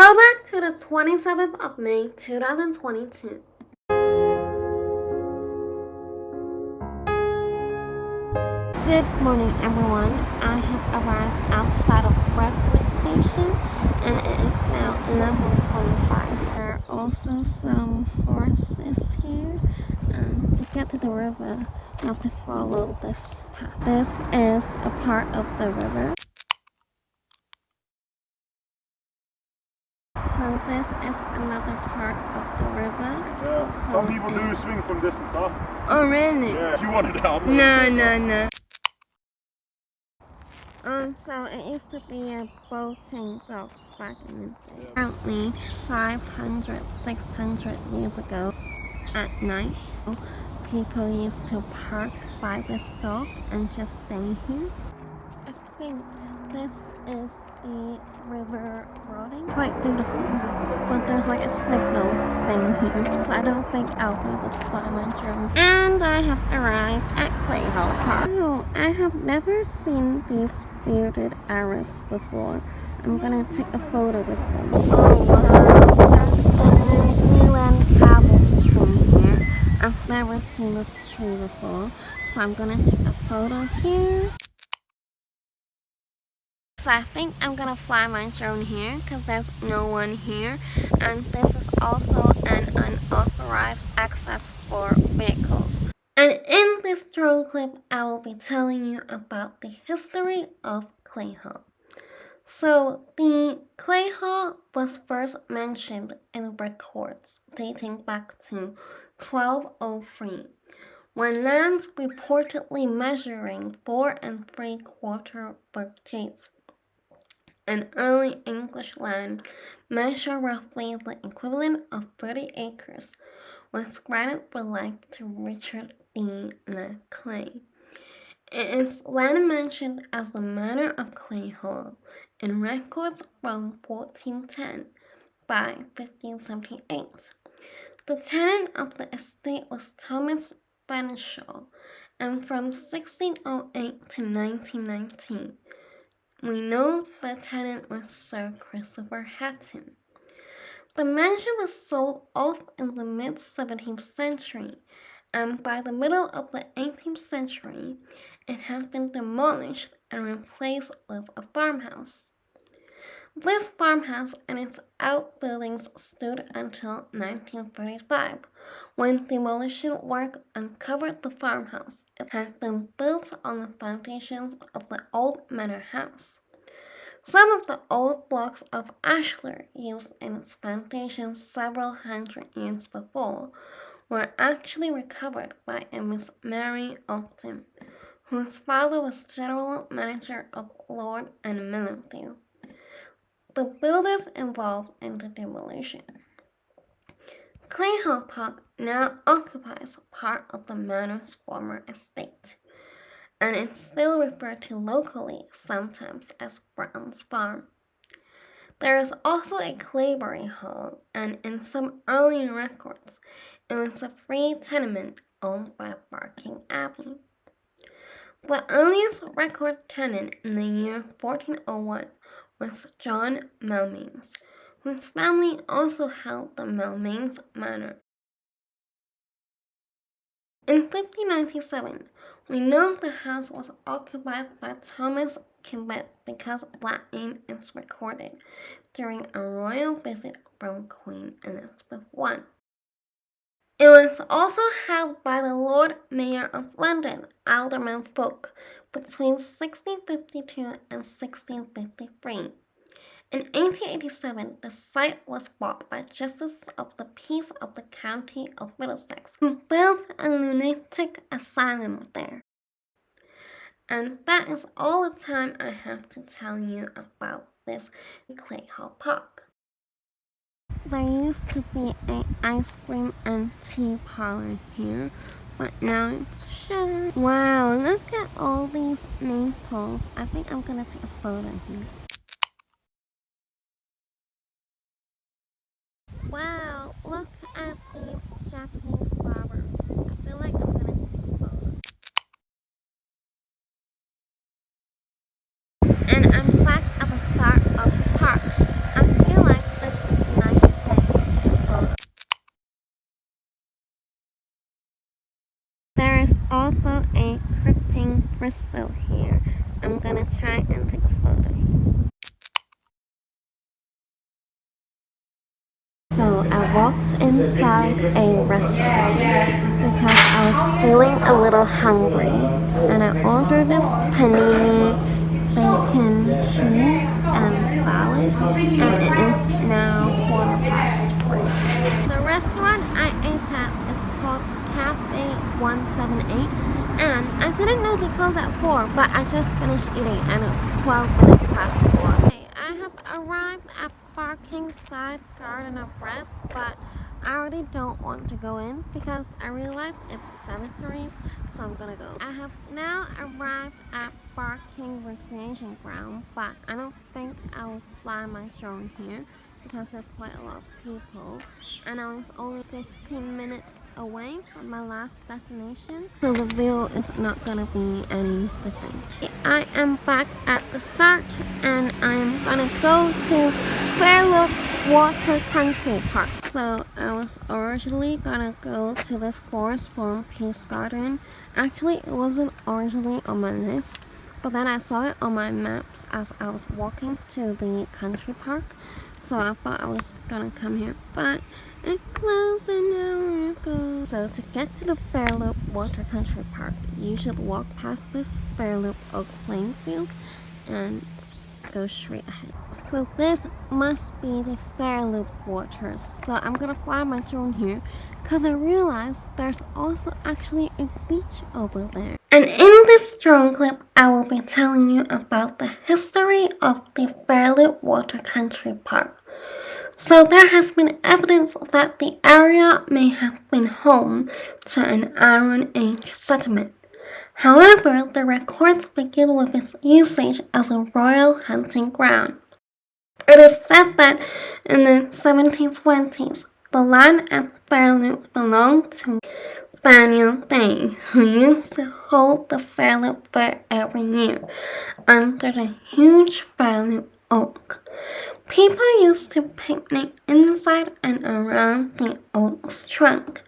Throwback to the 27th of May 2022. Good morning, everyone. I have arrived outside of Redbridge Station and it is now 11:25. There are also some horses here. To get to the river, you have to follow this path. This is a part of the river. So this is another part of the river. Yeah, some people do swing from distance off. Oh really? Yeah, if you wanted to help. No. So it used to be a boating dock back in the day. Apparently 500, 600 years ago at night, people used to park by this dock and just stay here. I think this is the river routing. Quite beautiful, but there's like a signal thing here, so I don't think I'll be able to fly my drone. And I have arrived at Clayhall Park. Oh, I have never seen these bearded arrows before. I'm gonna take a photo with them. Oh wow, there's a New Zealand apple tree here. I've never seen this tree before, so I'm gonna take a photo here. So I think I'm gonna fly my drone here because there's no one here, and this is also an unauthorized access for vehicles. And in this drone clip, I will be telling you about the history of Clayhall. So the Clayhall was first mentioned in records dating back to 1203, when lands reportedly measuring 4 3/4 brigades. An early English land measured roughly the equivalent of 30 acres was granted for life to Richard D. Clay. It is then mentioned as the manor of Clayhall in records from 1410 by 1578. The tenant of the estate was Thomas Fanshawe, and from 1608 to 1919, we know the tenant was Sir Christopher Hatton. The mansion was sold off in the mid-17th century, and by the middle of the 18th century, it had been demolished and replaced with a farmhouse. This farmhouse and its outbuildings stood until 1935, when demolition work uncovered the farmhouse. It had been built on the foundations of the old manor house. Some of the old blocks of ashlar used in its foundation several hundred years before were actually recovered by a Miss Mary Upton, whose father was general manager of Lord and Millendale, the builders involved in the demolition. Clayhall Park now occupies part of the manor's former estate, and it's still referred to locally sometimes as Brown's Farm. There is also a Claybury Hall, and in some early records, it was a free tenement owned by Barking Abbey. The earliest record tenant in the year 1401 was John Melmains, whose family also held the Melmains Manor. In 1597, we know the house was occupied by Thomas Kibet because that name is recorded during a royal visit from Queen Elizabeth I. It was also held by the Lord Mayor of London, Alderman Fulk, between 1652 and 1653. In 1887, the site was bought by Justice of the Peace of the County of Middlesex, who built a lunatic asylum there. And that is all the time I have to tell you about this Clayhall Park. There used to be an ice cream and tea parlor here, but now it's shut. Wow, look at all these maples. I think I'm gonna take a photo here. Wow, look at these Japanese flowers. I feel like I'm gonna take a photo. And I'm back at the start of the park. I feel like this also a creeping crystal here. I'm gonna try and take a photo. So I walked inside a restaurant because I was feeling a little hungry, and I ordered this panini, bacon, cheese, and salad, and it is now 3:15. The restaurant I ate at is called Cafe 178, and I didn't know they closed at 4, but I just finished eating and it's 12 minutes past 4. Okay, I have arrived at Barkingside Garden of Rest, but I already don't want to go in because I realize it's cemeteries, so I'm gonna go. I have now arrived at Barking Recreation Ground, but I don't think I will fly my drone here because there's quite a lot of people, and I was only 15 minutes away from my last destination, so the view is not gonna be any different. I am back at the start, and I'm gonna go to Fairlops Water Country Park. So I was originally gonna go to this forest from Peace Garden. Actually, it wasn't originally on my list, but then I saw it on my maps as I was walking to the country park, so I thought I was gonna come here, but it closed an hour ago. So to get to the Fairloop Water Country Park, you should walk past this Fairloop Oak playing field and go straight ahead. So this must be the Fairloop waters. So I'm gonna fly my drone here because I realized there's also actually a beach over there. And in this drone clip, I will be telling you about the history of the Fairloop Water Country Park. So there has been evidence that the area may have been home to an Iron Age settlement. However, the records begin with its usage as a royal hunting ground. It is said that in the 1720s, the land at Fairloop belonged to Daniel Day, who used to hold the Fairloop Fair every year under the huge Fairloop oak. People used to picnic inside and around the oak's trunk.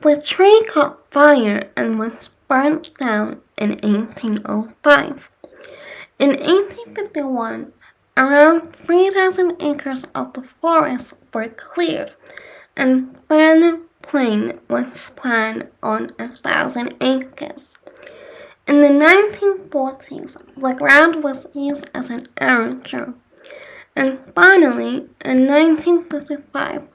The tree caught fire and was burnt down in 1805. In 1851, around 3,000 acres of the forest were cleared, and Fairloop Plain was planned on 1,000 acres. In the 1940s, the ground was used as an aerodrome, and finally, in 1955,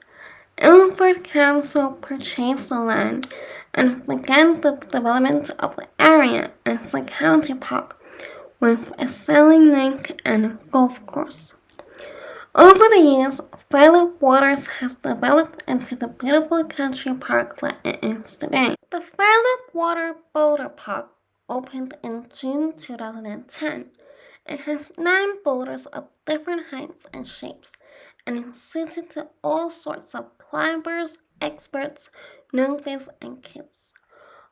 Ilford Council purchased the land and began the development of the area as a county park with a sailing rink and a golf course. Over the years, Fairloop Waters has developed into the beautiful country park that it is today. The Fairloop Water Boulder Park opened in June 2010. It has 9 boulders of different heights and shapes, and is suited to all sorts of climbers, experts, novices, and kids.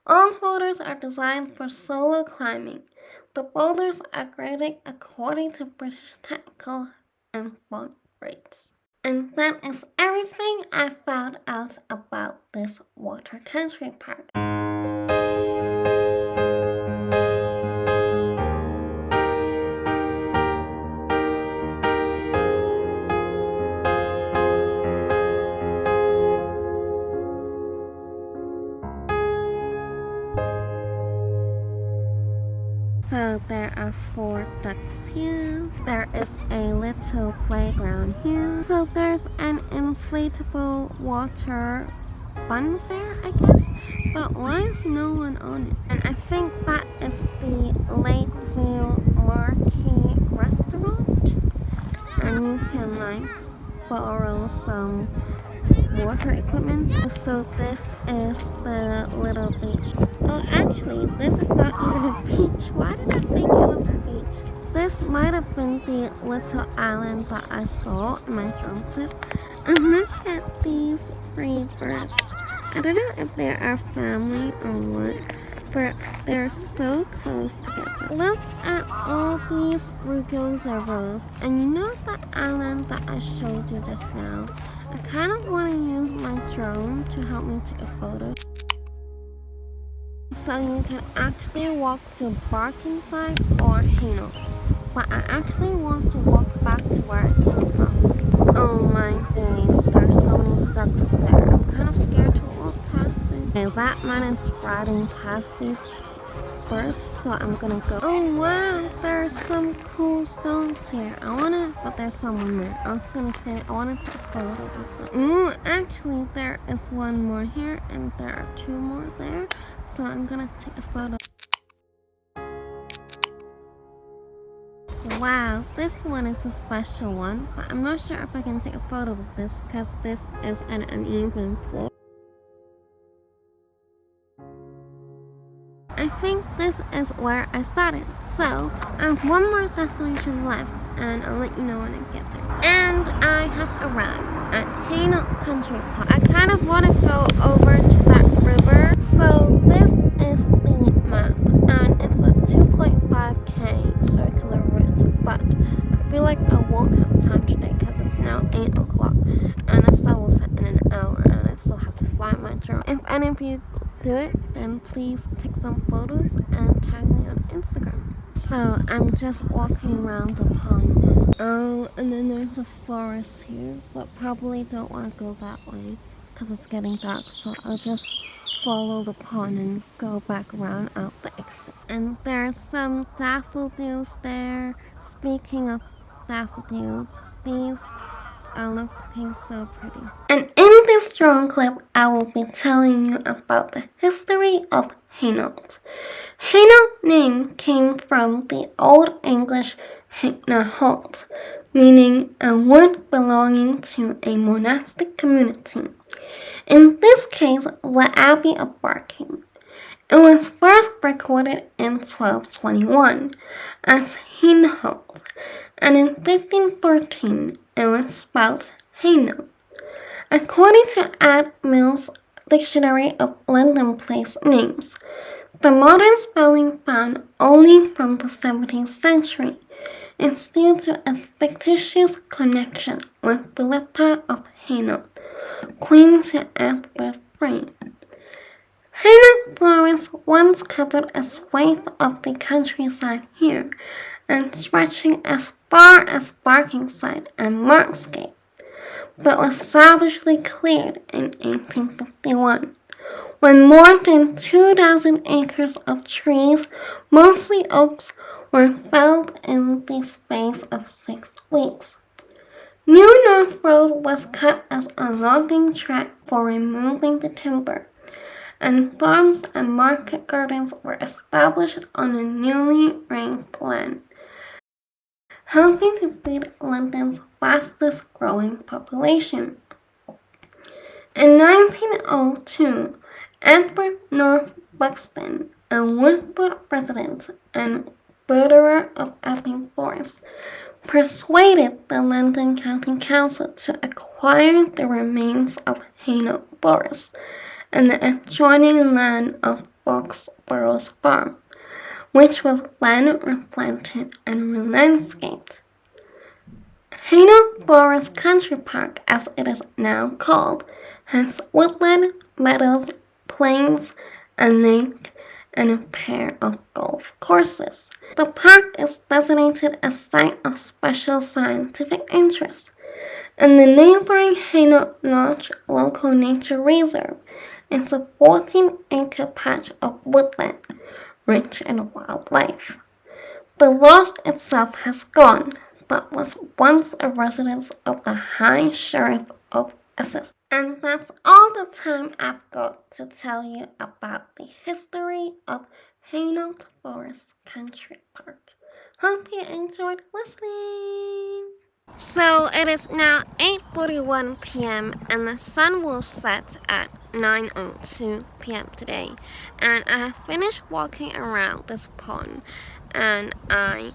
All boulders are designed for solo climbing. The boulders are graded according to British technical and font rates. And that is everything I found out about this water country park. So there are 4 ducks here. There is a little playground here. So there's an inflatable water fun fair, I guess. But why is no one on it? And I think that is the Lakeview Marquee restaurant. And you can like borrow some water equipment. So this is the little beach. Oh, actually, this is not even a beach. Why did I think it was a beach? This might have been the little island that I saw in my drone clip. And look at these 3 birds. I don't know if they are family or what, but they're so close together. Look at all these rugosa rows. And you know that island that I showed you just now? I kind of want to use my drone to help me take a photo. so you can actually walk to Barkingside or Hainault. But I actually want to walk back to where I came from. Oh my days, there's so many ducks there. I'm kind of scared to walk past it. Okay, that man is riding past these birds, so I'm gonna go. Oh wow, there's some cool stones here. But there's someone there. I was gonna say I wanted to take a photo with them. Ooh, actually there is one more here and there are two more there. So I'm gonna take a photo. Wow, this one is a special one, but I'm not sure if I can take a photo with this because this is an uneven floor. I think this is where I started. So, I have one more destination left, and I'll let you know when I get there. And I have arrived at Hainault Country Park. I kind of want to go over to that river. So, this is the map, and it's a 2.5k circular route, but I feel like I won't have time today because it's now 8 o'clock, and the sun will set in an hour, and I still have to fly my drone. If any of you do it, then please take some photos and tag me on Instagram. So I'm just walking around the pond now. Oh, and then there's a forest here, but probably don't want to go that way because it's getting dark, so I'll just follow the pond and go back around out the exit. And there's some daffodils there. Speaking of daffodils, these are looking so pretty. And in this drone clip, I will be telling you about the history of Hainault. Hainault name came from the Old English Hainault, meaning a wood belonging to a monastic community. In this case, the Abbey of Barking. It was first recorded in 1221 as Hainault, and in 1513 it was spelled Hainault. According to Ad Mills' Dictionary of London Place Names, the modern spelling found only from the 17th century is due to a fictitious connection with Philippa of Hainault, queen to Edward III. Hainault Forest once covered a swathe of the countryside here and stretching as far as Barkingside and Marksgate, but was savagely cleared in 1851, when more than 2,000 acres of trees, mostly oaks, were felled in the space of 6 weeks. New North Road was cut as a logging track for removing the timber, and farms and market gardens were established on the newly raised land, helping to feed London's fastest growing population. In 1902, Edward North Buxton, a Woodford resident and birderer of Epping Forest, persuaded the London County Council to acquire the remains of Hainault Forest and the adjoining land of Boxborough's farm, which was then replanted and re-landscaped. Hainault Forest Country Park, as it is now called, has woodland, meadows, plains, a lake, and a pair of golf courses. The park is designated a site of special scientific interest, and the neighboring Hainault Lodge Local Nature Reserve is a 14-acre patch of woodland, rich in wildlife. The lodge itself has gone, but was once a residence of the High Sheriff of Essex. And that's all the time I've got to tell you about the history of Hainault Forest Country Park. Hope you enjoyed listening. So it is now 8:41 p.m. and the sun will set at 9:02 p.m. today. And I have finished walking around this pond, and I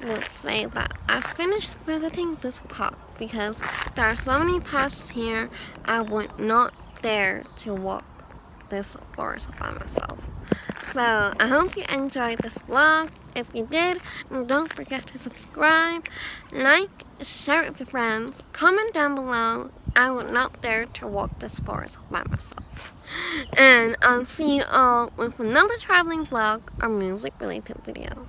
would say that I finished visiting this park because there are so many paths here. I would not dare to walk this forest by myself. So I hope you enjoyed this vlog. If you did, don't forget to subscribe, like, share it with your friends, comment down below, I would not dare to walk this forest by myself. And I'll see you all with another traveling vlog or music related video.